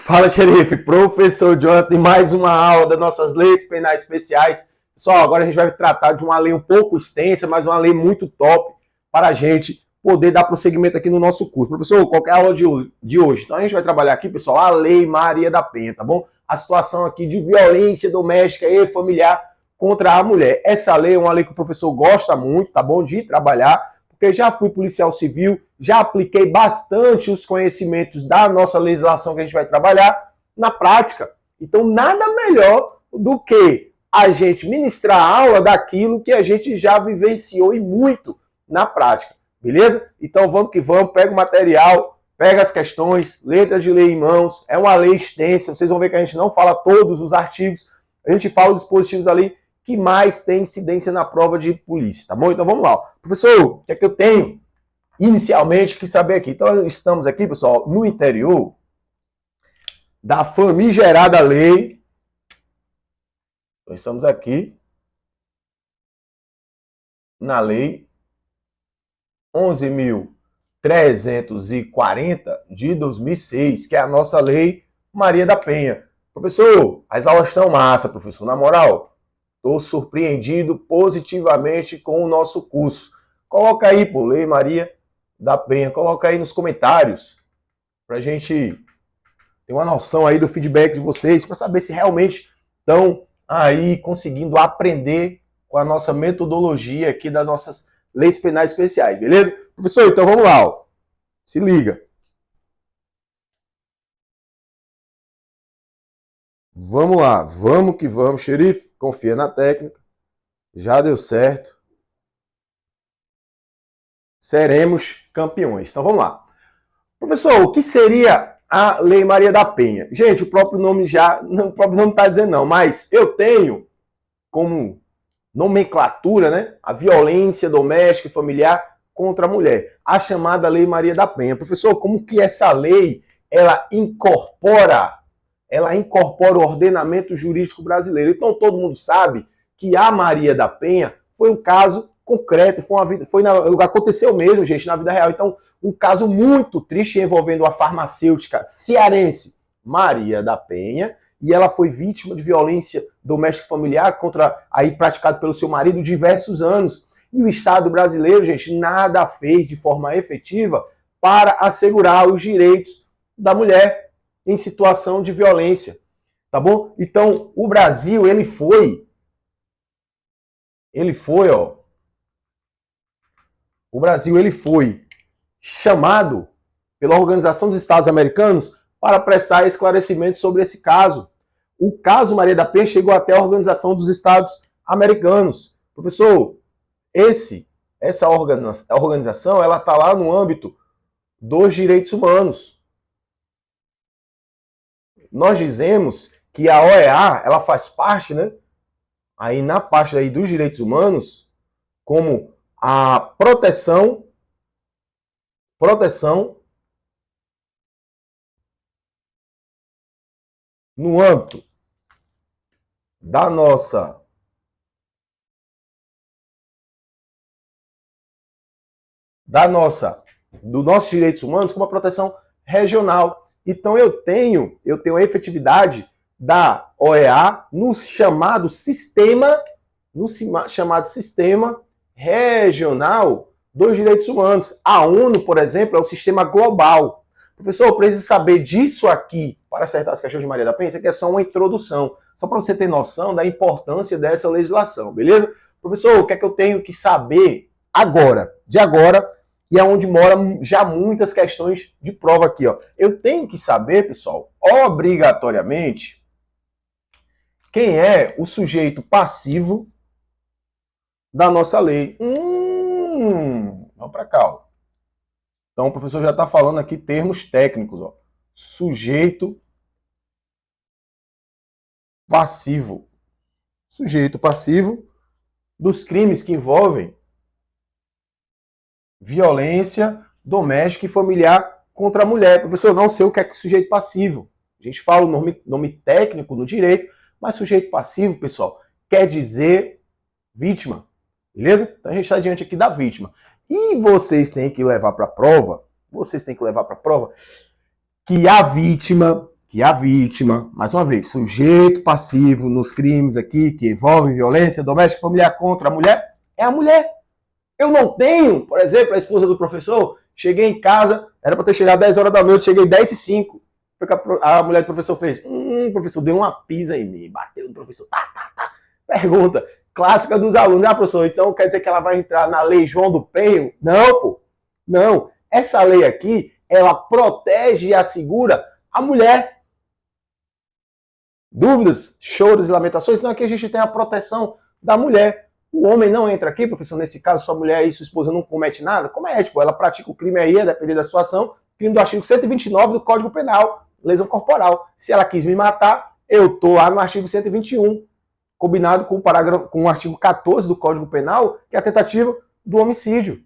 Fala, xerife, professor Jonathan, mais uma aula das nossas leis penais especiais. Pessoal, agora a gente vai tratar de uma lei um pouco extensa, mas uma lei muito top para a gente poder dar prosseguimento aqui no nosso curso. Professor, qual é a aula de hoje? Então a gente vai trabalhar aqui, pessoal, a Lei Maria da Penha, tá bom? A situação aqui de violência doméstica e familiar contra a mulher. Essa lei é uma lei que o professor gosta muito, tá bom? De trabalhar, porque já fui policial civil, já apliquei bastante os conhecimentos da nossa legislação que a gente vai trabalhar na prática. Então, nada melhor do que a gente ministrar a aula daquilo que a gente já vivenciou e muito na prática, beleza? Então, vamos que vamos, pega o material, pega as questões, letras de lei em mãos, é uma lei extensa, vocês vão ver que a gente não fala todos os artigos, a gente fala os dispositivos ali que mais tem incidência na prova de polícia, tá bom? Então vamos lá. Professor, o que é que eu tenho inicialmente que saber aqui? Então estamos aqui, pessoal, no interior da famigerada lei. Então, estamos aqui na lei 11.340 de 2006, que é a nossa lei Maria da Penha. Professor, as aulas estão massa, professor, na moral. Estou surpreendido positivamente com o nosso curso. Coloca aí, pô, Lei Maria da Penha. Coloca aí nos comentários para a gente ter uma noção aí do feedback de vocês, para saber se realmente estão aí conseguindo aprender com a nossa metodologia aqui das nossas leis penais especiais, beleza? Professor, então vamos lá, ó. Se liga. Vamos lá, vamos que vamos, xerife. Confia na técnica. Já deu certo. Seremos campeões. Então vamos lá. Professor, o que seria a Lei Maria da Penha? Gente, o próprio nome não está dizendo não, mas eu tenho como nomenclatura, né, a violência doméstica e familiar contra a mulher, a chamada Lei Maria da Penha. Professor, como que essa lei ela incorpora o ordenamento jurídico brasileiro? Então todo mundo sabe que a Maria da Penha foi um caso concreto, aconteceu mesmo, gente, na vida real. Então, um caso muito triste envolvendo a farmacêutica cearense Maria da Penha, e ela foi vítima de violência doméstica e familiar praticado pelo seu marido diversos anos. E o Estado brasileiro, gente, nada fez de forma efetiva para assegurar os direitos da mulher em situação de violência, tá bom? Então, o Brasil, ele foi, ó, o Brasil, ele foi chamado pela Organização dos Estados Americanos para prestar esclarecimentos sobre esse caso. O caso Maria da Penha chegou até a Organização dos Estados Americanos. Professor, essa organização, ela está lá no âmbito dos direitos humanos. Nós dizemos que a OEA, ela faz parte, né, aí na parte aí dos direitos humanos, como a proteção no âmbito dos nossos direitos humanos, como a proteção regional. Então eu tenho a efetividade da OEA no chamado sistema regional dos direitos humanos. A ONU, por exemplo, é o sistema global. Professor, eu preciso saber disso aqui para acertar as questões de Maria da Penha. Isso aqui é só uma introdução, só para você ter noção da importância dessa legislação, beleza? Professor, o que é que eu tenho que saber de agora, e é onde moram já muitas questões de prova aqui, ó. Eu tenho que saber, pessoal, obrigatoriamente, quem é o sujeito passivo da nossa lei. Vamos para cá, ó. Então o professor já está falando aqui termos técnicos, ó. Sujeito passivo. Sujeito passivo dos crimes que envolvem violência doméstica e familiar contra a mulher. Professor, eu não sei o que é sujeito passivo. A gente fala o nome técnico no direito, mas sujeito passivo, pessoal, quer dizer vítima. Beleza? Então a gente está diante aqui da vítima. E vocês têm que levar para a prova, que a vítima, que a vítima, mais uma vez, sujeito passivo nos crimes aqui que envolvem violência doméstica e familiar contra a mulher, é a mulher. Eu não tenho, por exemplo, a esposa do professor, cheguei em casa, era para ter chegado 10 horas da noite, cheguei 10h05. Foi que a mulher do professor fez, professor, deu uma pisa em mim, bateu no professor, tá. Pergunta clássica dos alunos, professor, então quer dizer que ela vai entrar na lei João do Penho? Não, pô, não. Essa lei aqui, ela protege e assegura a mulher. Dúvidas, choros e lamentações? Não, aqui a gente tem a proteção da mulher. O homem não entra aqui, professor, nesse caso, sua mulher e sua esposa não comete nada? Comete, pô, ela pratica o crime aí, a depender da situação, crime do artigo 129 do Código Penal, lesão corporal. Se ela quis me matar, eu tô lá no artigo 121, combinado com o artigo 14 do Código Penal, que é a tentativa do homicídio.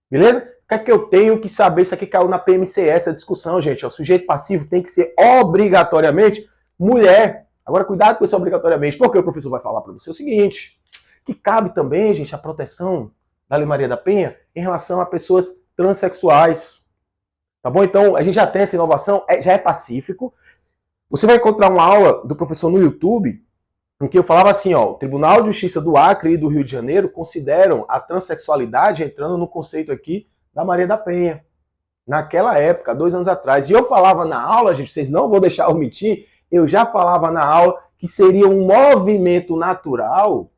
Beleza? O que é que eu tenho que saber? Isso aqui caiu na PMCE, essa discussão, gente. O sujeito passivo tem que ser obrigatoriamente mulher. Agora, cuidado com isso obrigatoriamente, porque o professor vai falar para você o seguinte, que cabe também, gente, a proteção da Lei Maria da Penha em relação a pessoas transexuais. Tá bom? Então, a gente já tem essa inovação, já é pacífico. Você vai encontrar uma aula do professor no YouTube em que eu falava assim, ó, o Tribunal de Justiça do Acre e do Rio de Janeiro consideram a transexualidade entrando no conceito aqui da Maria da Penha. Naquela época, 2 anos atrás. E eu falava na aula, gente, vocês não vão deixar omitir, eu já falava na aula que seria um movimento natural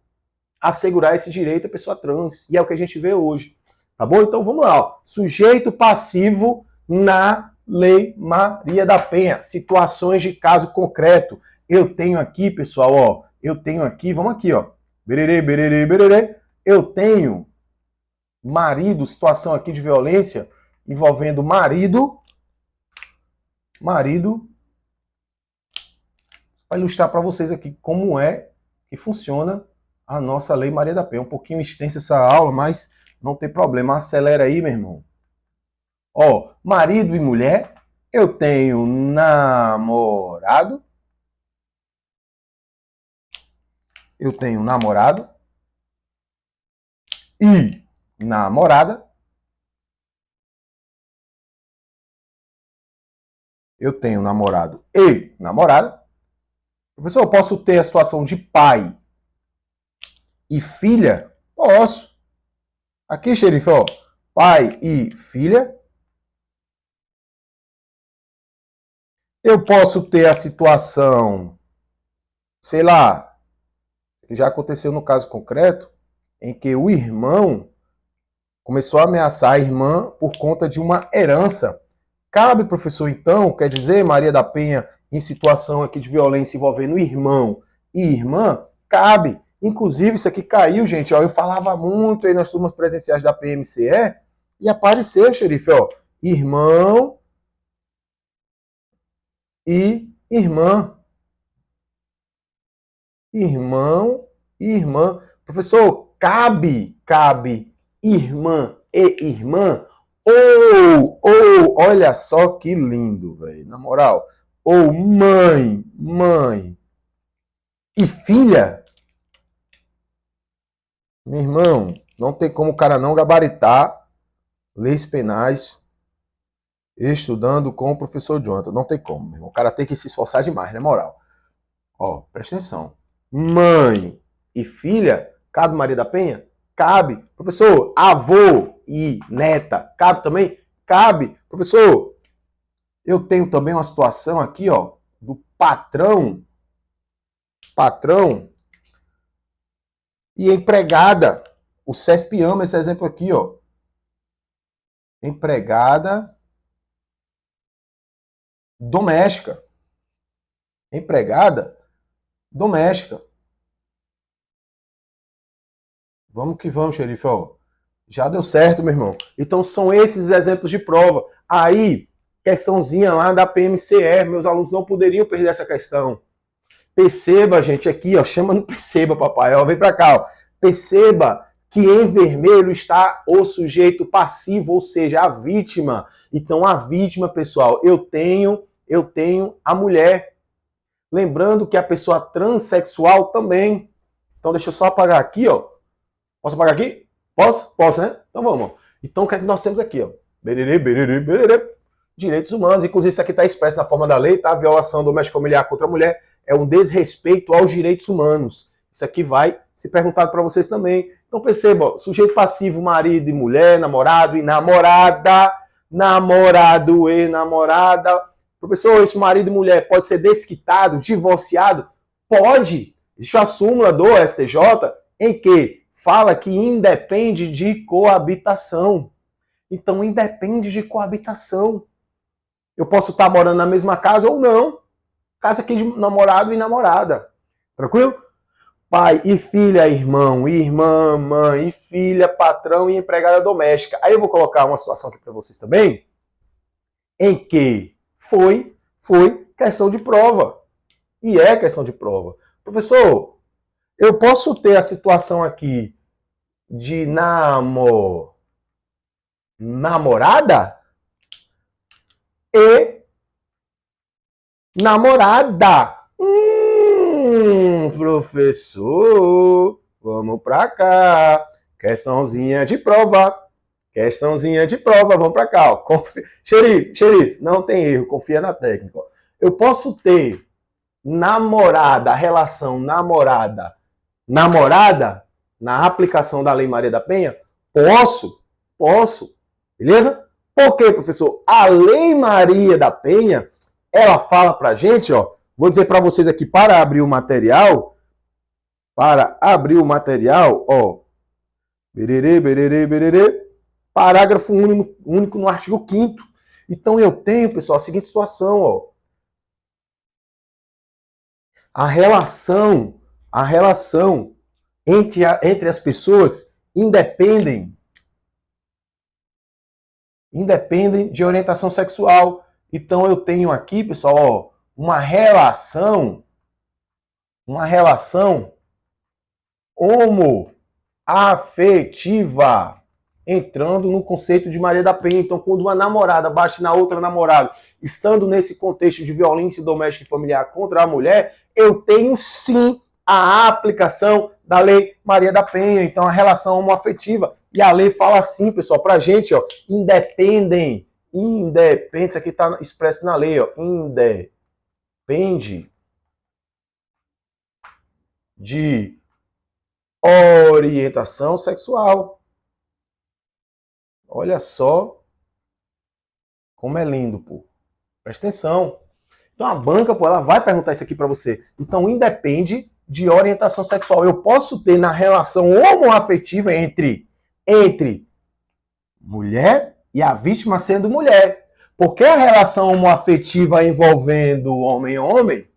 assegurar esse direito à pessoa trans. E é o que a gente vê hoje. Tá bom? Então vamos lá. Ó. Sujeito passivo na Lei Maria da Penha. Situações de caso concreto. Eu tenho aqui, pessoal, ó. Eu tenho aqui, vamos aqui, ó. Bererê, bererê, bererê. Eu tenho marido, situação aqui de violência envolvendo marido, para ilustrar para vocês aqui como é que funciona a nossa Lei Maria da Penha. Um pouquinho extensa essa aula, mas não tem problema. Acelera aí, meu irmão. Ó, marido e mulher, eu tenho namorado, eu tenho namorado e namorada, eu tenho namorado e namorada. Professor, eu posso ter a situação de pai e filha? Posso. Aqui, xerife, ó, pai e filha. Eu posso ter a situação, sei lá, que já aconteceu no caso concreto, em que o irmão começou a ameaçar a irmã por conta de uma herança. Cabe, professor, então, quer dizer, Maria da Penha, em situação aqui de violência envolvendo irmão e irmã? Cabe. Inclusive, isso aqui caiu, gente, ó, eu falava muito aí nas turmas presenciais da PMCE e apareceu, xerife, ó, irmão e irmã. Irmão e irmã. Professor, cabe irmã e irmã? Ou, olha só que lindo, velho, na moral. Ou mãe e filha? Meu irmão, não tem como o cara não gabaritar leis penais estudando com o professor Jonathan. Não tem como, meu irmão. O cara tem que se esforçar demais, na moral. Ó, presta atenção. Mãe e filha, cabe Maria da Penha? Cabe. Professor, avô e neta, cabe também? Cabe. Professor, eu tenho também uma situação aqui, ó, do patrão e empregada. O CESP ama esse exemplo aqui, ó. Empregada doméstica. Empregada doméstica. Vamos que vamos, xerife, ó. Já deu certo, meu irmão. Então são esses os exemplos de prova. Aí, questãozinha lá da PMCE, meus alunos não poderiam perder essa questão. Perceba, gente, aqui, ó, chama no perceba, papai, ó, vem pra cá, ó. Perceba que em vermelho está o sujeito passivo, ou seja, a vítima. Então a vítima, pessoal, eu tenho a mulher. Lembrando que a pessoa transexual também. Então deixa eu só apagar aqui, ó. Posso apagar aqui? Posso? Posso, né? Então vamos. Então o que é que nós temos aqui, ó? Bererê, bererê, bererê. direitos humanos. Inclusive, isso aqui está expresso na forma da lei, tá? Violação doméstica familiar contra a mulher é um desrespeito aos direitos humanos. Isso aqui vai ser perguntado para vocês também. Então perceba, sujeito passivo, marido e mulher, namorado e namorada, namorado e namorada. Professor, esse marido e mulher pode ser desquitado, divorciado? Pode. Existe a súmula do STJ em que fala que independe de coabitação. Então, independe de coabitação. Eu posso estar morando na mesma casa ou não. Casa aqui de namorado e namorada. Tranquilo? Pai e filha, irmão e irmã, mãe e filha, patrão e empregada doméstica. Aí eu vou colocar uma situação aqui para vocês também, em que foi questão de prova. E é questão de prova. Professor, eu posso ter a situação aqui de namorada e namorada. Professor, vamos pra cá. Questãozinha de prova. Vamos pra cá. Ó. Xerife, não tem erro, confia na técnica. Eu posso ter namorada, relação namorada, na aplicação da Lei Maria da Penha? Posso. Beleza? Por quê, professor? A Lei Maria da Penha, ela fala pra gente, ó, vou dizer para vocês aqui, para abrir o material, ó, bererê, parágrafo único no artigo 5º. Então eu tenho, pessoal, a seguinte situação, ó. A relação entre as pessoas independem de orientação sexual. Então eu tenho aqui, pessoal, ó, uma relação homoafetiva, entrando no conceito de Maria da Penha. Então, quando uma namorada bate na outra namorada, estando nesse contexto de violência doméstica e familiar contra a mulher, eu tenho sim a aplicação da Lei Maria da Penha. Então, a relação homoafetiva. E a lei fala assim, pessoal, pra gente, ó, independe, isso aqui tá expresso na lei, ó, independe de orientação sexual. Olha só como é lindo, pô. Presta atenção. Então a banca, pô, ela vai perguntar isso aqui para você. Então independe de orientação sexual. Eu posso ter na relação homoafetiva entre mulher e a vítima sendo mulher. Porque a relação homoafetiva envolvendo homem,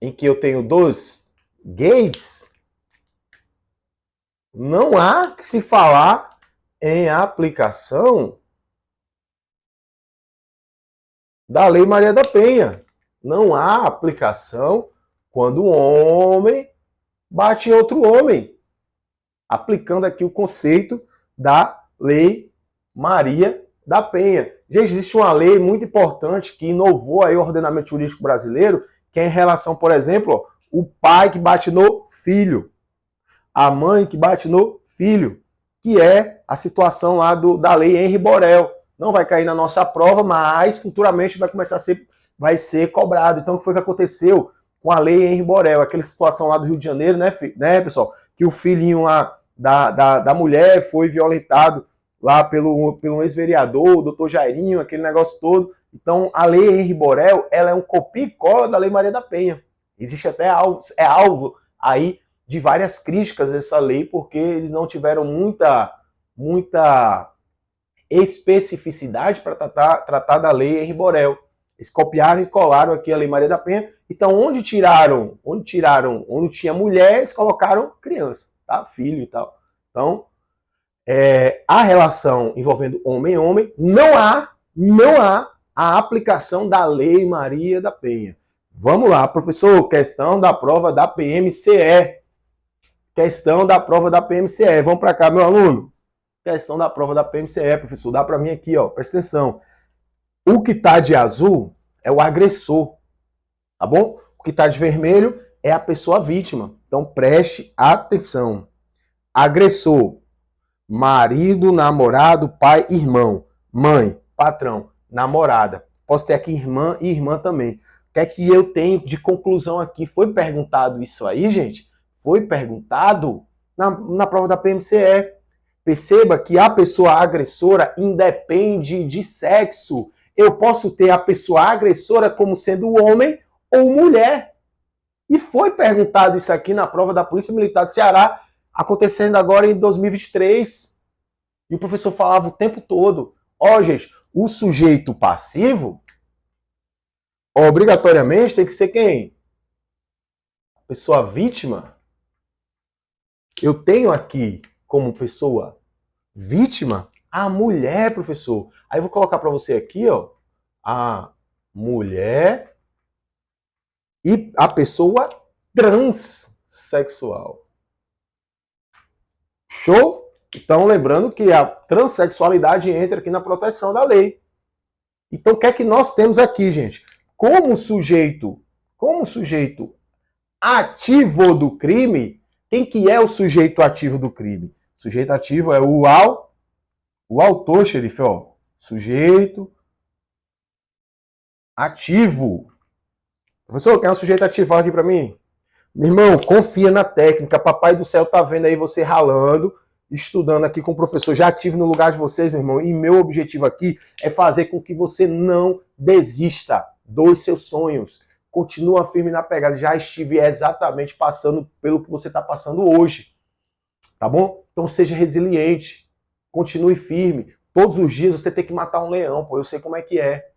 em que eu tenho dois gays, não há que se falar em aplicação da Lei Maria da Penha. Não há aplicação quando um homem bate em outro homem. Aplicando aqui o conceito da Lei Maria da Penha. Gente, existe uma lei muito importante que inovou aí o ordenamento jurídico brasileiro, que é em relação, por exemplo, o pai que bate no filho, a mãe que bate no filho, que é a situação lá da Lei Henri Borel. Não vai cair na nossa prova, mas futuramente vai ser cobrado. Então, o que foi que aconteceu com a Lei Henri Borel? Aquela situação lá do Rio de Janeiro, né, pessoal? Que o filhinho lá da mulher foi violentado lá pelo ex-vereador, o doutor Jairinho, aquele negócio todo. Então, a Lei Henri Borel, ela é um copia e cola da Lei Maria da Penha. Existe até alvo aí de várias críticas dessa lei, porque eles não tiveram muita especificidade para tratar da Lei Henri Borel. Eles copiaram e colaram aqui a Lei Maria da Penha. Então, onde tinha mulher, eles colocaram criança, tá? Filho e tal. Então, a relação envolvendo homem e homem, não há a aplicação da Lei Maria da Penha. Vamos lá, professor, questão da prova da PMCE. Vamos para cá, meu aluno. Questão da prova da PMCE, professor. Dá para mim aqui, ó. Presta atenção. O que está de azul é o agressor, tá bom? O que está de vermelho é a pessoa vítima. Então preste atenção. Agressor: marido, namorado, pai, irmão. mãe, patrão, namorada. Posso ter aqui irmã e irmã também. O que é que eu tenho de conclusão aqui? Foi perguntado isso aí, gente? Foi perguntado na prova da PMCE. Perceba que a pessoa agressora independe de sexo. Eu posso ter a pessoa agressora como sendo homem ou mulher. E foi perguntado isso aqui na prova da Polícia Militar do Ceará, acontecendo agora em 2023. E o professor falava o tempo todo, gente, o sujeito passivo, obrigatoriamente tem que ser quem? A pessoa vítima. Eu tenho aqui como pessoa vítima a mulher, professor. Aí eu vou colocar para você aqui, a mulher e a pessoa transexual. Show? Então, lembrando que a transexualidade entra aqui na proteção da lei. Então, o que é que nós temos aqui, gente? Como sujeito ativo do crime, quem que é o sujeito ativo do crime? O sujeito ativo é o autor, xerife, Sujeito ativo. Professor, quem é o sujeito ativo? Fala aqui pra mim. Meu irmão, confia na técnica. Papai do céu tá vendo aí você ralando, estudando aqui com o professor. Já ativo no lugar de vocês, meu irmão. E meu objetivo aqui é fazer com que você não desista dos seus sonhos. Continua firme na pegada. Já estive exatamente passando pelo que você está passando hoje. Tá bom? Então seja resiliente. Continue firme. Todos os dias você tem que matar um leão, pô. Eu sei como é que é.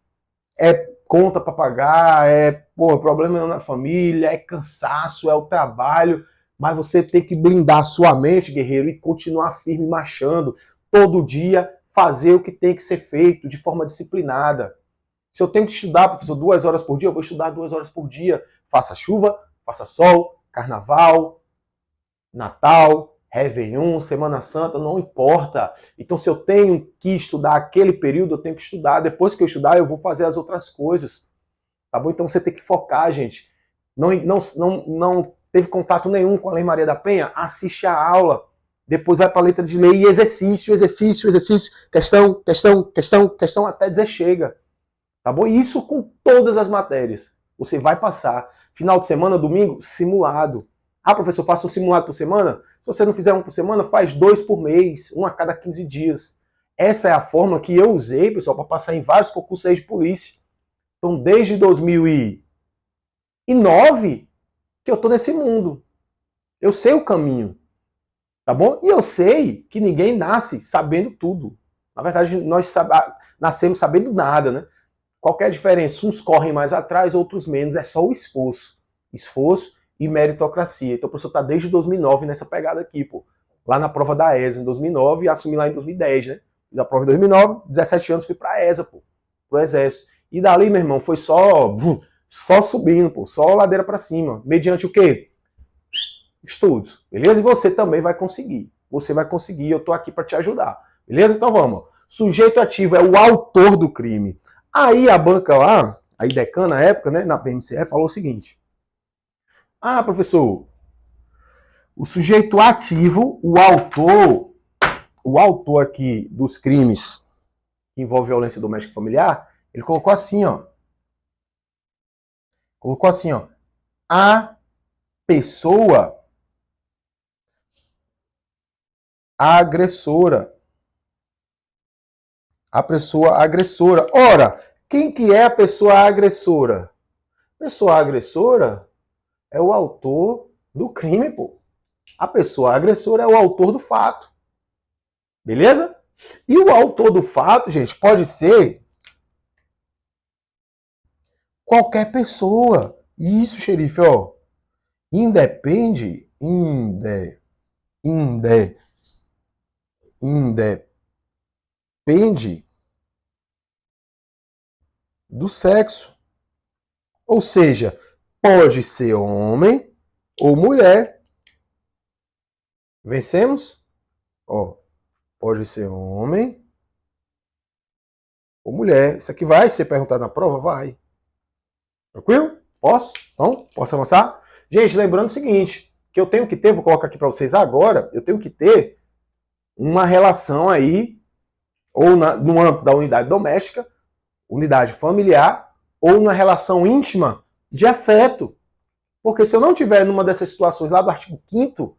É conta para pagar, problema na família, é cansaço, é o trabalho, mas você tem que blindar a sua mente, guerreiro, e continuar firme marchando. Todo dia fazer o que tem que ser feito de forma disciplinada. Se eu tenho que estudar, professor, 2 horas por dia, eu vou estudar 2 horas por dia. Faça chuva, faça sol, carnaval, Natal, Réveillon, Semana Santa, não importa. Então, se eu tenho que estudar aquele período, eu tenho que estudar. Depois que eu estudar, eu vou fazer as outras coisas. Tá bom? Então, você tem que focar, gente. Não teve contato nenhum com a Lei Maria da Penha? Assiste a aula. Depois vai para a letra de lei e exercício, questão, até dizer chega. Tá bom? E isso com todas as matérias. Você vai passar. Final de semana, domingo, simulado. Ah, professor, faça um simulado por semana? Se você não fizer um por semana, faz 2 por mês, um a cada 15 dias. Essa é a fórmula que eu usei, pessoal, para passar em vários concursos aí de polícia. Então, desde 2009 que eu estou nesse mundo. Eu sei o caminho, tá bom? E eu sei que ninguém nasce sabendo tudo. Na verdade, nós nascemos sabendo nada, né? Qual é a diferença? Uns correm mais atrás, outros menos. É só o esforço. Esforço e meritocracia. Então o professor está desde 2009 nessa pegada aqui, pô. Lá na prova da ESA em 2009 e assumi lá em 2010, né? Fiz a prova em 2009, 17 anos fui pra ESA, pô. Pro Exército. E dali, meu irmão, foi só subindo, pô. Só ladeira pra cima. Mediante o quê? Estudos. Beleza? E você também vai conseguir. Você vai conseguir, eu tô aqui para te ajudar. Beleza? Então vamos. Sujeito ativo é o autor do crime. Aí a banca lá, a IDECAN na época, né, na PMCE, falou o seguinte: ah, professor, o sujeito ativo, o autor aqui dos crimes que envolvem violência doméstica e familiar, ele colocou assim, a pessoa agressora. A pessoa agressora. Ora, quem que é a pessoa agressora? A pessoa agressora é o autor do crime, pô. A pessoa agressora é o autor do fato. Beleza? E o autor do fato, gente, pode ser qualquer pessoa. Isso, xerife, independe do sexo. Ou seja, pode ser homem ou mulher. Vencemos? Pode ser homem ou mulher. Isso aqui vai ser perguntado na prova? Vai. Tranquilo? Posso? Então, posso avançar? Gente, lembrando o seguinte, que eu tenho que ter, vou colocar aqui para vocês agora, eu tenho que ter uma relação aí, ou no âmbito da unidade doméstica, unidade familiar, ou na relação íntima de afeto. Porque se eu não tiver numa dessas situações lá do artigo 5º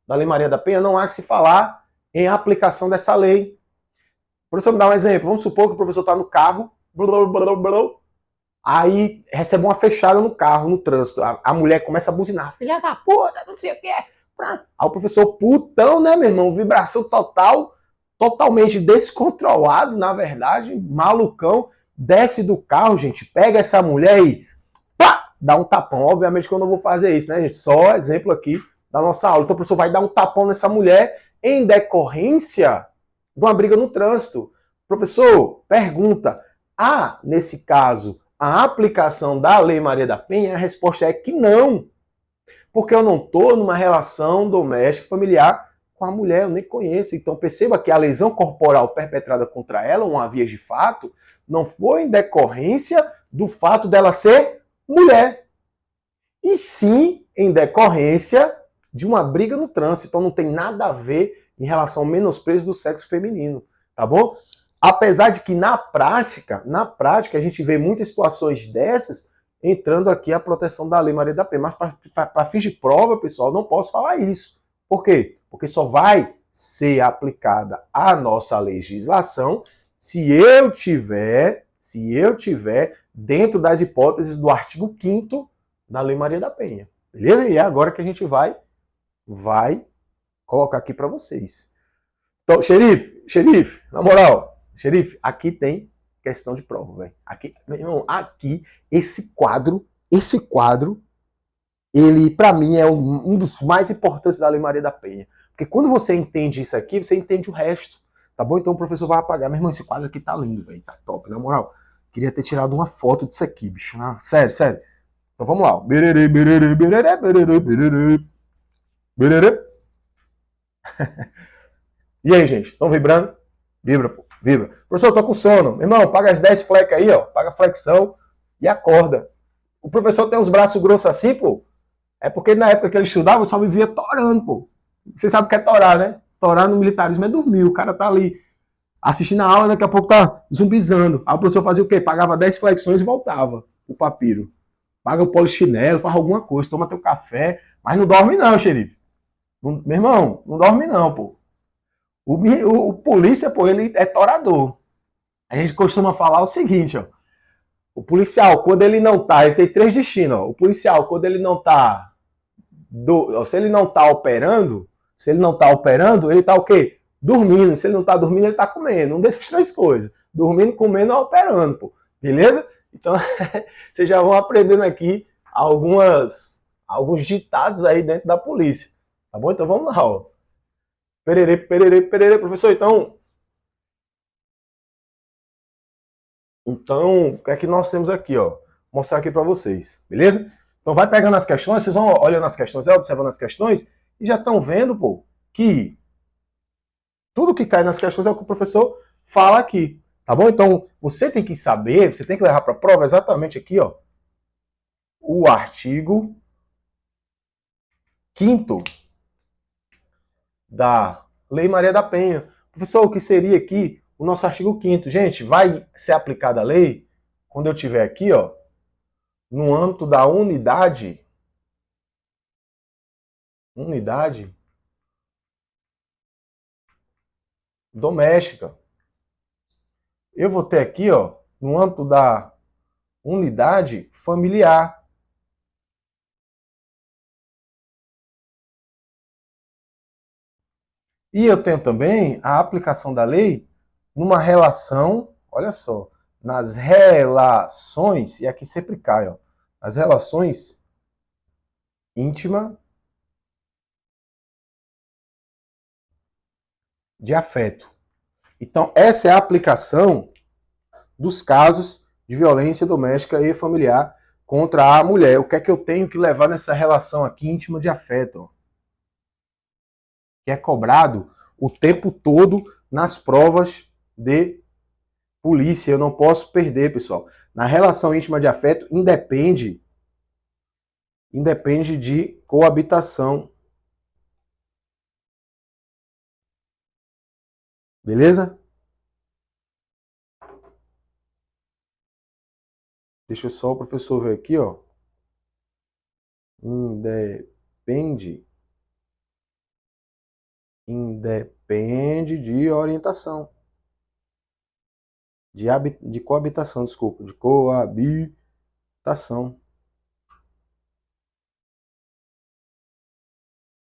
da Lei Maria da Penha, não há que se falar em aplicação dessa lei. O professor me dá um exemplo. Vamos supor que o professor está no carro, aí recebe uma fechada no carro, no trânsito. A mulher começa a buzinar, filha da puta, não sei o que é. Aí o professor, putão, né, meu irmão? Vibração total, totalmente descontrolado, na verdade, malucão, desce do carro, gente, pega essa mulher e pá, dá um tapão. Obviamente que eu não vou fazer isso, né, gente? Só exemplo aqui da nossa aula. Então o professor vai dar um tapão nessa mulher em decorrência de uma briga no trânsito. Professor, pergunta, nesse caso, a aplicação da Lei Maria da Penha? A resposta é que não. Porque eu não estou numa relação doméstica familiar com a mulher, eu nem conheço. Então perceba que a lesão corporal perpetrada contra ela, uma via de fato, não foi em decorrência do fato dela ser mulher, e sim em decorrência de uma briga no trânsito. Então não tem nada a ver em relação ao menosprezo do sexo feminino, tá bom? Apesar de que na prática a gente vê muitas situações dessas entrando aqui a proteção da Lei Maria da Penha. Mas para fins de prova, pessoal, não posso falar isso. Por quê? Porque só vai ser aplicada a nossa legislação se eu tiver dentro das hipóteses do artigo 5º da Lei Maria da Penha. Beleza? E é agora que a gente vai colocar aqui para vocês. Então, xerife, na moral, xerife, aqui tem questão de prova, velho. Aqui, meu irmão, aqui, esse quadro, ele, para mim, é um dos mais importantes da Lei Maria da Penha. Porque quando você entende isso aqui, você entende o resto, tá bom? Então o professor vai apagar. Meu irmão, esse quadro aqui tá lindo, velho, tá top, na moral. Queria ter tirado uma foto disso aqui, bicho. Ah, sério. Então vamos lá. Bererê, bererê, bererê, bererê, bererê. Bererê. E aí, gente? Estão vibrando? Vibra, pô. Vibra. Professor, eu tô com sono. Meu irmão, paga as 10 flex aí, ó. Paga a flexão e acorda. O professor tem os braços grossos assim, pô. É porque na época que ele estudava, eu só vivia torando, pô. Você sabe o que é torar, né? Torar no militarismo é dormir. O cara tá ali assistindo a aula, daqui a pouco tá zumbizando. Aí o professor fazia o quê? Pagava 10 flexões e voltava o papiro. Paga o polichinelo, faz alguma coisa, toma teu café. Mas não dorme não, xerife. Não, meu irmão, não dorme não, pô. O polícia, pô, ele é torador. A gente costuma falar o seguinte, ó. O policial, quando ele não tá, ele tem 3 destinos, ó. O policial, quando ele não tá, se ele não tá operando, ele tá o quê? Dormindo. Se ele não tá dormindo, ele tá comendo. Um dessas 3 coisas. Dormindo, comendo ou operando, pô. Beleza? Então, vocês já vão aprendendo aqui alguns ditados aí dentro da polícia. Tá bom? Então vamos lá, ó. Pererê, pererê, pererê, professor, então, o que é que nós temos aqui, ó? Vou mostrar aqui para vocês, beleza? Então vai pegando as questões, vocês vão olhando as questões, observando as questões, e já estão vendo, pô, que tudo que cai nas questões é o que o professor fala aqui, tá bom? Então, você tem que saber, você tem que levar para a prova exatamente aqui, ó, o artigo 5º da Lei Maria da Penha. Professor, o que seria aqui o nosso artigo 5º? Gente, vai ser aplicada a lei quando eu tiver aqui, ó, no âmbito da unidade doméstica. Eu vou ter aqui, ó, no âmbito da unidade familiar. E eu tenho também a aplicação da lei numa relação, olha só, nas relações, e aqui sempre cai, ó, as relações íntima de afeto. Então, essa é a aplicação dos casos de violência doméstica e familiar contra a mulher. O que é que eu tenho que levar nessa relação aqui íntima de afeto? Ó? Que é cobrado o tempo todo nas provas de polícia. Eu não posso perder, pessoal. Na relação íntima de afeto, independe de coabitação. Beleza? Deixa eu só o professor ver aqui, ó. Independe de orientação. De coabitação, desculpa. De coabitação.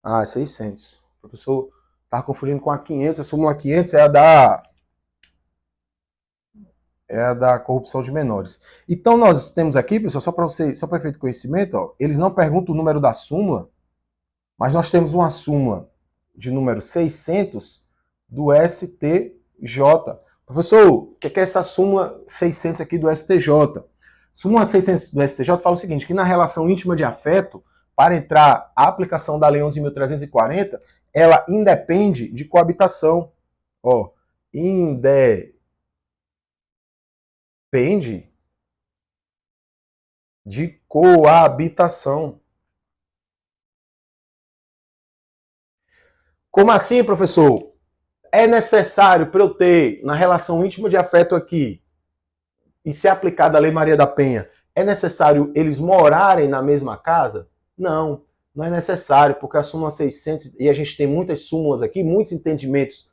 Ah, 600. O professor estava confundindo com a 500. A súmula 500 é a da corrupção de menores. Então, nós temos aqui, pessoal, só para efeito conhecimento, ó, eles não perguntam o número da súmula, mas nós temos uma súmula de número 600 do STJ. Professor, o que é essa súmula 600 aqui do STJ? Súmula 600 do STJ fala o seguinte, que na relação íntima de afeto, para entrar a aplicação da Lei 11.340, ela independe de coabitação. Ó, independe de coabitação. Como assim, professor? É necessário para eu ter na relação íntima de afeto aqui e ser aplicada a Lei Maria da Penha, é necessário eles morarem na mesma casa? Não, não é necessário, porque a súmula 600, e a gente tem muitas súmulas aqui, muitos entendimentos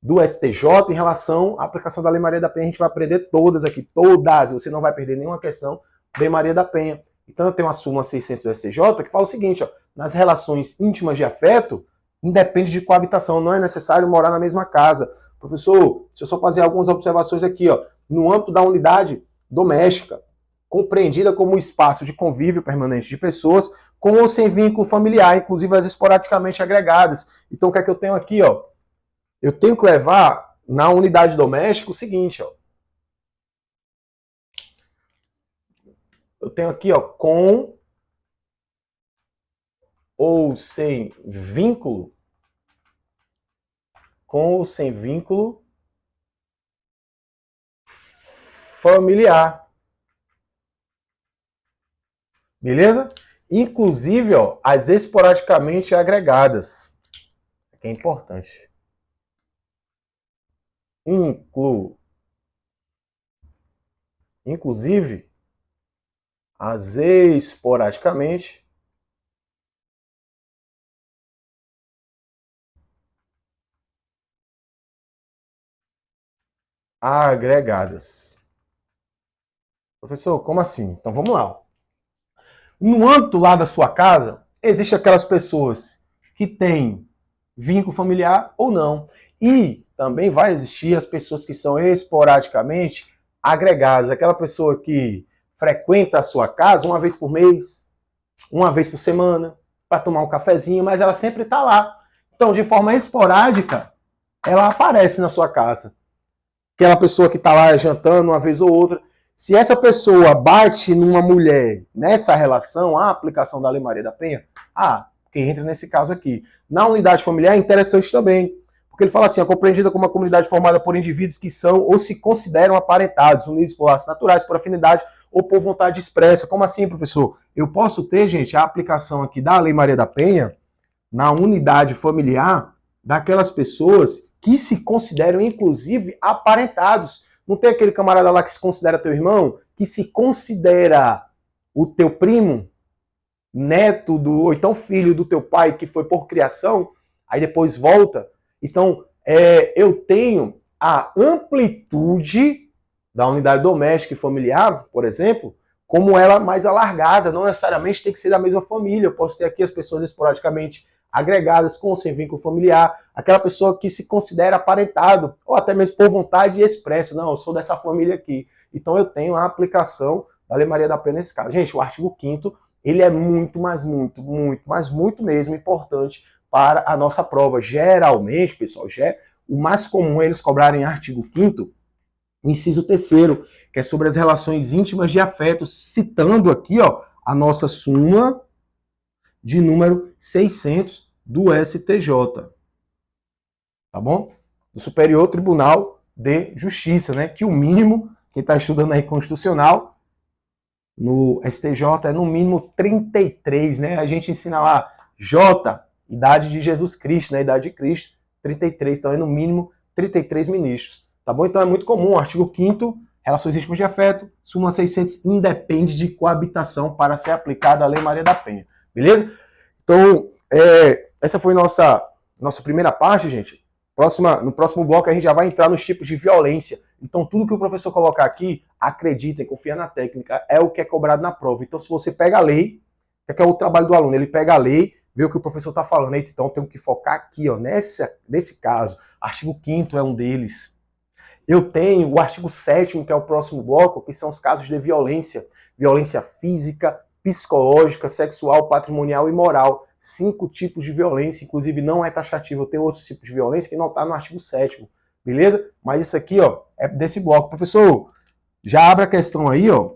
do STJ em relação à aplicação da Lei Maria da Penha, a gente vai aprender todas aqui, todas, você não vai perder nenhuma questão da Lei Maria da Penha. Então eu tenho a súmula 600 do STJ que fala o seguinte, ó, nas relações íntimas de afeto, independe de coabitação, não é necessário morar na mesma casa. Professor, deixa eu só fazer algumas observações aqui, ó. No âmbito da unidade doméstica, compreendida como um espaço de convívio permanente de pessoas com ou sem vínculo familiar, inclusive as esporadicamente agregadas. Então o que é que eu tenho aqui, ó? Eu tenho que levar na unidade doméstica o seguinte, ó. Eu tenho aqui, ó, com ou sem vínculo, familiar. Beleza? Inclusive, ó, as esporadicamente agregadas. Isso aqui é importante. Inclusive, as esporadicamente agregadas. Professor, como assim? Então vamos lá. No âmbito lá da sua casa, existem aquelas pessoas que têm vínculo familiar ou não. E também vai existir as pessoas que são esporadicamente agregadas. Aquela pessoa que frequenta a sua casa uma vez por mês, uma vez por semana, para tomar um cafezinho, mas ela sempre está lá. Então, de forma esporádica, ela aparece na sua casa. Aquela pessoa que está lá jantando uma vez ou outra. Se essa pessoa bate numa mulher nessa relação, a aplicação da Lei Maria da Penha, que entra nesse caso aqui. Na unidade familiar é interessante também, porque ele fala assim, é compreendida como uma comunidade formada por indivíduos que são ou se consideram aparentados, unidos por laços naturais, por afinidade ou por vontade expressa. Como assim, professor? Eu posso ter, gente, a aplicação aqui da Lei Maria da Penha na unidade familiar daquelas pessoas que se consideram, inclusive, aparentados. Não tem aquele camarada lá que se considera teu irmão, que se considera o teu primo, neto ou então filho do teu pai que foi por criação, aí depois volta. Então, eu tenho a amplitude da unidade doméstica e familiar, por exemplo, como ela mais alargada, não necessariamente tem que ser da mesma família. Eu posso ter aqui as pessoas esporadicamente agregadas com ou sem vínculo familiar, aquela pessoa que se considera aparentado, ou até mesmo por vontade expressa, não, eu sou dessa família aqui. Então eu tenho a aplicação da Lei Maria da Penha nesse caso. Gente, o artigo 5º, ele é muito, mas muito, muito, mas muito mesmo importante para a nossa prova. Geralmente, pessoal, o mais comum é eles cobrarem artigo 5º, inciso 3º, que é sobre as relações íntimas de afeto, citando aqui, ó, a nossa súmula de número 600 do STJ. Tá bom? Do Superior Tribunal de Justiça, né? Que o mínimo, quem está estudando aí constitucional, no STJ é no mínimo 33, né? A gente ensina lá, J, idade de Jesus Cristo, né? Idade de Cristo, 33. Então é no mínimo 33 ministros. Tá bom? Então é muito comum, o artigo 5º Relações íntimas de afeto, súmula 600 independe de coabitação para ser aplicada a Lei Maria da Penha. Beleza? Então, essa foi nossa primeira parte, gente. No próximo bloco a gente já vai entrar nos tipos de violência. Então, tudo que o professor colocar aqui, acreditem, confia na técnica, é o que é cobrado na prova. Então, se você pega a lei, que é o trabalho do aluno, ele pega a lei, vê o que o professor está falando. Então, temos que focar aqui, ó, nesse caso. Artigo 5º é um deles. Eu tenho o artigo 7º, que é o próximo bloco, que são os casos de violência. Violência física, psicológica, sexual, patrimonial e moral. 5 tipos de violência, inclusive não é taxativo. Tem outros tipos de violência que não está no artigo 7º, beleza? Mas isso aqui, ó, é desse bloco. Professor, já abre a questão aí, ó.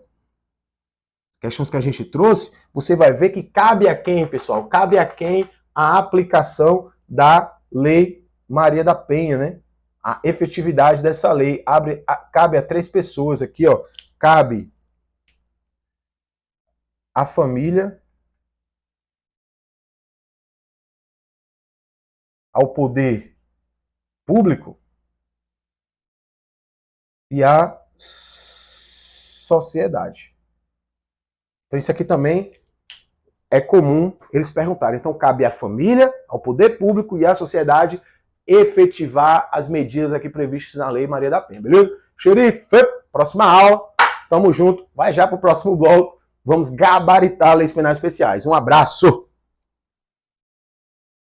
Questões que a gente trouxe, você vai ver que cabe a quem, pessoal? Cabe a quem a aplicação da Lei Maria da Penha, né? A efetividade dessa lei cabe a 3 pessoas aqui, ó. Cabe a família, ao poder público e à sociedade. Então isso aqui também é comum eles perguntarem. Então cabe à família, ao poder público e à sociedade efetivar as medidas aqui previstas na Lei Maria da Penha, beleza? Xerife, próxima aula, tamo junto, vai já pro próximo bloco, vamos gabaritar leis penais especiais. Um abraço!